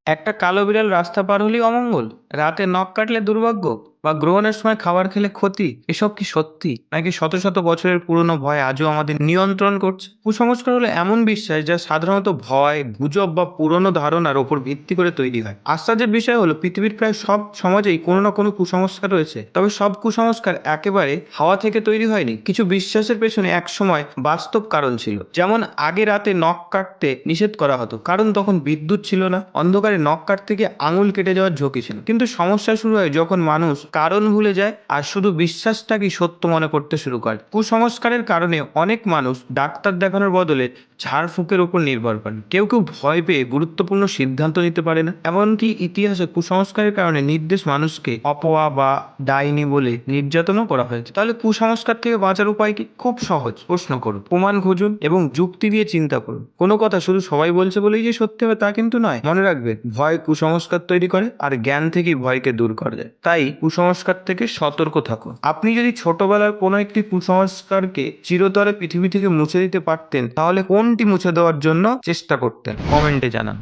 একটা কালো বিড়াল রাস্তা পার হলেই অমঙ্গল, রাতে নখ কাটলে দুর্ভাগ্য, বা গ্রহণের সময় খাবার খেলে ক্ষতি, এসব কি সত্যি নাকি শত শত বছরের পুরনো ভয় আজও আমাদের নিয়ন্ত্রণ করছে? কুসংস্কার হলো এমন বিশ্বাস যা সাধারণত ভয়, গুজব বা পুরনো ধারণার ওপর ভিত্তি করে তৈরি হয়। আশ্চর্যের বিষয় হলো পৃথিবীর প্রায় সব সমাজেই কোনো না কোনো কুসংস্কার রয়েছে, তবে সব কুসংস্কার একেবারে হাওয়া থেকে তৈরি হয়নি। কিছু বিশ্বাসের পেছনে একসময় বাস্তব কারণ ছিল, যেমন আগে রাতে নখ কাটতে নিষেধ করা হতো কারণ তখন বিদ্যুৎ ছিল না, অন্ধকারে নখ কাটতে গিয়ে আঙুল কেটে যাওয়ার ঝুঁকি ছিল। কিন্তু সমস্যা শুরু হয় যখন মানুষ কারণ ভুলে যায় আর শুধু বিশ্বাসটাকেই সত্য মনে করতে শুরু করে। কুসংস্কারের কারণে অনেক মানুষ ডাক্তার দেখানোর বদলে ঝাড়ফুঁকের উপর নির্ভর করেন। কেউ কেউ ভয় পেয়ে গুরুত্বপূর্ণ সিদ্ধান্ত নিতে পারে না। এমনকি ইতিহাসে কুসংস্কারের কারণে নির্দেশ মানুষকে অপয়া বা ডাইনি বলে নির্যাতনও করা হয়েছে। তাহলে কুসংস্কার থেকে বাঁচার উপায় কি? খুব সহজ, প্রশ্ন করুন, প্রমাণ খুঁজুন এবং যুক্তি দিয়ে চিন্তা করুন। কোনো কথা শুধু সবাই বলছে বলেই যে সত্যি হবে তা কিন্তু নয়। মনে রাখবেন, ভয় কুসংস্কার তৈরি করে আর জ্ঞান থেকেই ভয়কে দূর করে দেয়। তাই কুসংস্কার থেকে সতর্ক থাকুন। আপনি যদি ছোটবেলার কোনো একটি কুসংস্কারকে চিরতরে পৃথিবী থেকে মুছে দিতে পারতেন, তাহলে কোনটি মুছে দেওয়ার জন্য চেষ্টা করতেন? কমেন্টে জানান।